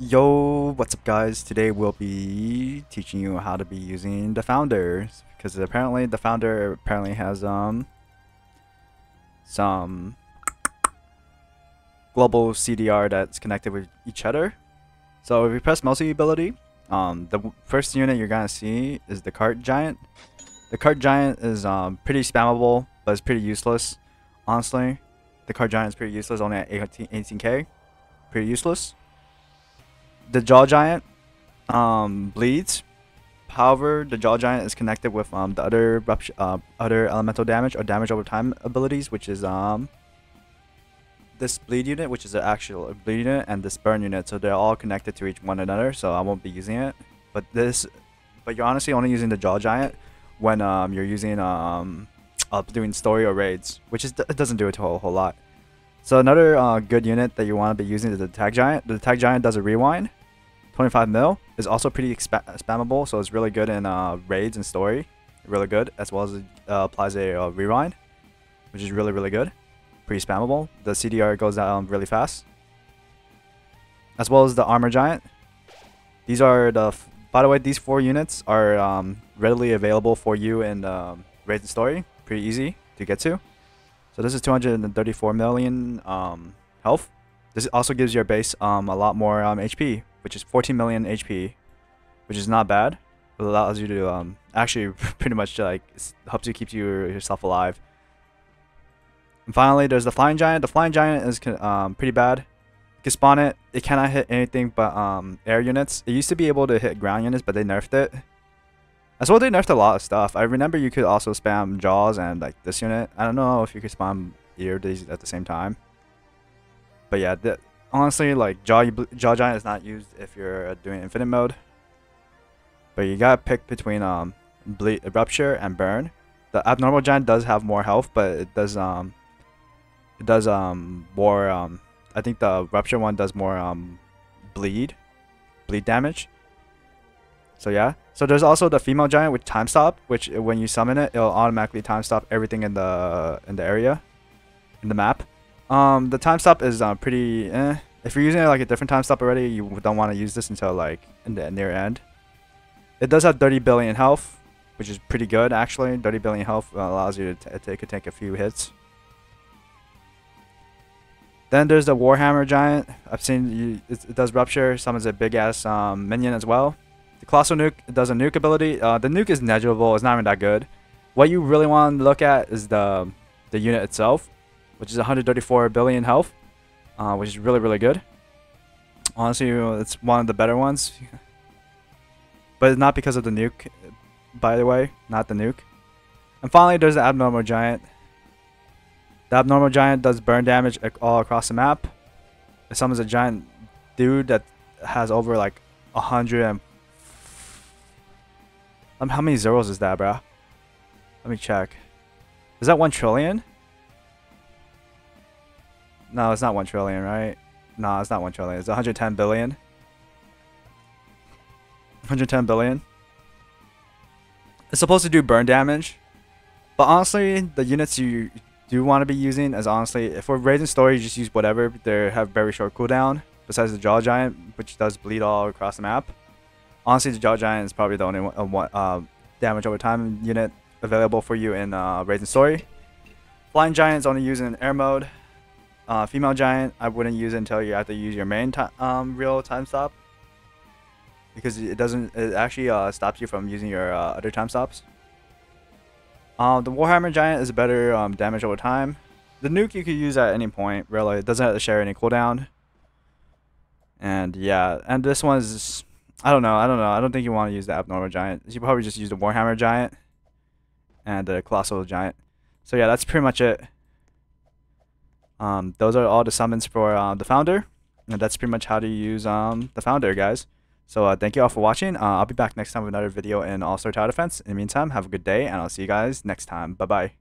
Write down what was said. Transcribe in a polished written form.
Yo, what's up guys? Today we'll be teaching you how to be using the founder because apparently the founder has some global CDR that's connected with each other. So if you press multi-ability, the first unit you're gonna see is the Cart Giant. The Cart Giant is pretty spammable, but it's pretty useless. Honestly, the Cart Giant is pretty useless, only at 18k. Pretty useless. The Jaw Giant bleeds. However, the Jaw Giant is connected with the other elemental damage or damage over time abilities, which is this bleed unit, which is an actual bleed unit, and this burn unit. So they're all connected to each one another. So I won't be using it. But you're honestly only using the Jaw Giant when you're using doing story or raids, which is it doesn't do it a whole lot. So another good unit that you want to be using is the Tag Giant. The Tag Giant does a rewind. 25 mil is also pretty spammable, so it's really good in raids and story. Really good, as well as it applies a rewind, which is really good. Pretty spammable. The CDR goes down really fast. As well as the Armor Giant. These are by the way, these 4 units are readily available for you in raids and story. Pretty easy to get to. So this is 234 million health. This also gives your base a lot more HP, which is 14 million HP, which is not bad. It allows you to actually pretty much like helps you keep yourself alive. And finally, there's the Flying Giant. The Flying Giant is pretty bad. You can spawn it. It cannot hit anything but air units. It used to be able to hit ground units, but they nerfed it. As well, they nerfed a lot of stuff. I remember you could also spam Jaws and like this unit. I don't know if you could spam either of these at the same time. But yeah, honestly, like Jaw Giant is not used if you're doing infinite mode. But you gotta pick between Rupture and Burn. The Abnormal Giant does have more health, but it does more. I think the Rupture one does more bleed damage. So yeah. So there's also the Female Giant with Timestop, which when you summon it, it'll automatically timestop everything in the area, in the map. The timestop is pretty if you're using it like a different timestop already, you don't want to use this until like in the near end. It does have 30 billion health, which is pretty good actually. 30 billion health allows you to take a few hits. Then there's the Warhammer Giant. I've seen it does Rupture, summons a big ass minion as well. The Colossal Nuke does a nuke ability. The nuke is negligible. It's not even that good. What you really want to look at is the unit itself, which is 134 billion health, which is really good. Honestly, it's one of the better ones. But it's not because of the nuke, by the way, not the nuke. And finally, there's the Abnormal Giant. The Abnormal Giant does burn damage all across the map. It summons a giant dude that has over like 100 and... how many zeros is that, bro? Let me check. Is that 1 trillion? No, it's not 1 trillion, right? No, it's not 1 trillion. It's 110 billion. 110 billion. It's supposed to do burn damage. But honestly, the units you do want to be using is honestly, if we're raiding story, just use whatever. They have very short cooldown. Besides the Jaw Giant, which does bleed all across the map. Honestly, the Jaw Giant is probably the only one, damage over time unit available for you in raids and story. Flying Giant is only used in air mode. Female Giant, I wouldn't use it until you have to use your main real time stop, because it actually stops you from using your other time stops. The Warhammer Giant is a better damage over time. The nuke you could use at any point, really. It doesn't have to share any cooldown. And yeah, and this one is, I don't know. I don't think you want to use the Abnormal Giant. You probably just use the Warhammer Giant and the Colossal Giant. So yeah, that's pretty much it. Those are all the summons for the founder, and that's pretty much how to use the founder, guys. So thank you all for watching. I'll be back next time with another video in All-Star Tower Defense. In the meantime, have a good day, and I'll see you guys next time. Bye bye.